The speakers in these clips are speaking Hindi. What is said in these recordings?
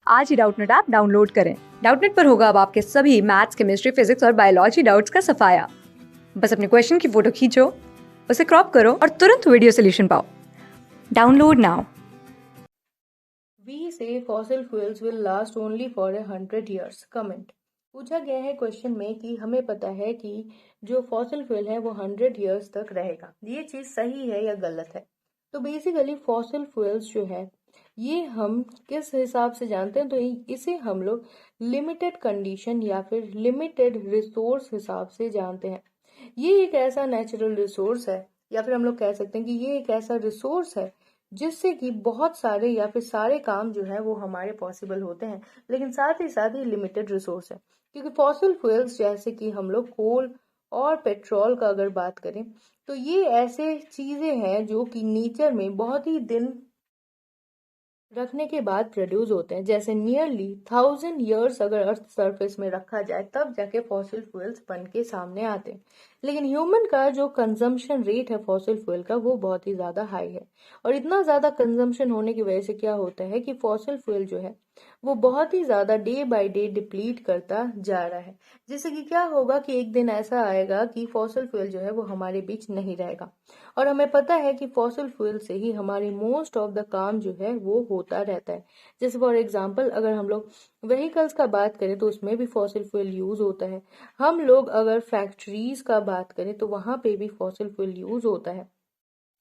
आज ही डाउटनेट ऐप डाउनलोड करें। डाउटनेट पर होगा अब आपके सभी मैथ्स, केमिस्ट्री, फिजिक्स और बायोलॉजी डाउट्स का सफाया। बस अपने क्वेश्चन की फोटो खींचो, उसे क्रॉप करो और तुरंत वीडियो सोल्यूशन पाओ। Download now. We say fossil fuels will last only for 100 years. Comment पूछा गया है क्वेश्चन में कि हमें पता है कि जो फॉसिल फ्यूल है वो 100 ईयर्स तक रहेगा। ये चीज़ सही है या गलत है? तो बेसिकली फॉसिल फ्यूल्स जो है ये हम किस हिसाब से जानते हैं, तो इसे हम लोग लिमिटेड कंडीशन या फिर लिमिटेड रिसोर्स हिसाब से जानते हैं। ये एक ऐसा नेचुरल रिसोर्स है या फिर हम लोग कह सकते हैं कि ये एक ऐसा रिसोर्स है जिससे कि बहुत सारे या फिर सारे काम जो है वो हमारे पॉसिबल होते हैं, लेकिन साथ ही साथ ही लिमिटेड रिसोर्स है। क्योंकि फॉसिल फ्यूल्स जैसे कि हम लोग कोल और पेट्रोल का अगर बात करें तो ये ऐसे चीजें हैं जो कि नेचर में बहुत ही दिन रखने के बाद प्रोड्यूस होते हैं। जैसे नियरली 1000 ईयर्स अगर अर्थ सरफेस में रखा जाए तब जाके फॉसिल फ्यूल्स बन के सामने आते हैं। लेकिन ह्यूमन का जो कंजम्पशन रेट है फॉसिल फ्यूल का वो बहुत ही ज्यादा हाई है। और इतना ज्यादा कंजम्पशन होने की वजह से क्या होता है कि फॉसिल फ्यूल जो है वो बहुत ही ज्यादा डे बाय डे डिप्लीट करता जा रहा है। जिससे कि क्या होगा कि एक दिन ऐसा आएगा कि फॉसिल फ्यूल जो है वो हमारे बीच नहीं रहेगा। और हमें पता है कि फॉसिल फ्यूल से ही हमारी मोस्ट ऑफ द काम जो है वो होता रहता है। जैसे फॉर एग्जांपल अगर हम लोग व्हीकल्स का बात करें तो उसमें भी फॉसिल फ्यूल यूज होता है। हम लोग अगर फैक्ट्रीज का बात करें तो वहां पे भी फॉसिल फ्यूल यूज होता है।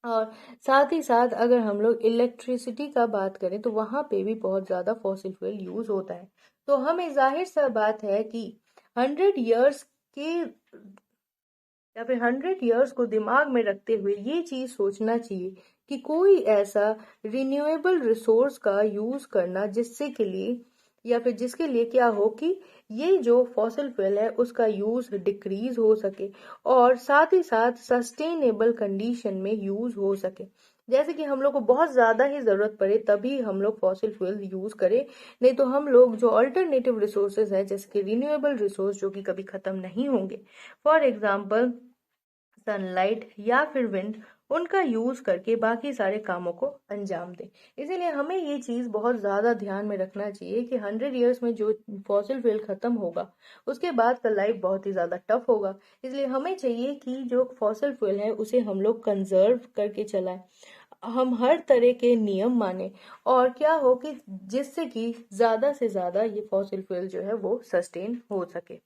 और साथ ही साथ अगर हम लोग इलेक्ट्रिसिटी का बात करें तो वहां पे भी बहुत ज्यादा फॉसिल फ्यूल यूज होता है। तो हमें जाहिर सा बात है कि 100 ईयर्स के या फिर 100 ईयर्स को दिमाग में रखते हुए ये चीज सोचना चाहिए कि कोई ऐसा रिन्यूएबल रिसोर्स का यूज करना जिससे के लिए या फिर जिसके लिए क्या हो कि ये जो फॉसिल फ्यूल है उसका यूज डिक्रीज हो सके और साथ ही साथ सस्टेनेबल कंडीशन में यूज हो सके। जैसे कि हम लोग को बहुत ज्यादा ही जरूरत पड़े तभी हम लोग फॉसिल फ्यूल यूज करें, नहीं तो हम लोग जो अल्टरनेटिव रिसोर्सेज है जैसे कि रिन्यूएबल रिसोर्स जो कि कभी खत्म नहीं होंगे, फॉर एग्जाम्पल सनलाइट या फिर विंड, उनका यूज करके बाकी सारे कामों को अंजाम दें। इसीलिए हमें ये चीज बहुत ज्यादा ध्यान में रखना चाहिए कि 100 ईयर्स में जो फॉसिल फ्यूल खत्म होगा उसके बाद का लाइफ बहुत ही ज्यादा टफ होगा। इसलिए हमें चाहिए कि जो फॉसिल फ्यूल है उसे हम लोग कंजर्व करके चलाएं, हम हर तरह के नियम माने और क्या हो कि जिससे कि ज्यादा से ज्यादा ये फॉसिल फ्यूल जो है वो सस्टेन हो सके।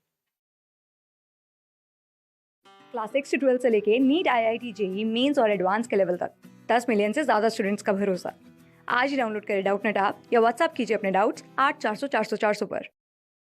क्लास 6 से 12 से लेके नीट, IIT, जेई मेंस और एडवांस के लेवल तक 10 मिलियन से ज्यादा स्टूडेंट्स का भरोसा। आज ही डाउनलोड करें डाउटनेट ऐप या व्हाट्सएप कीजिए अपने डाउट्स 8400 400 400 पर।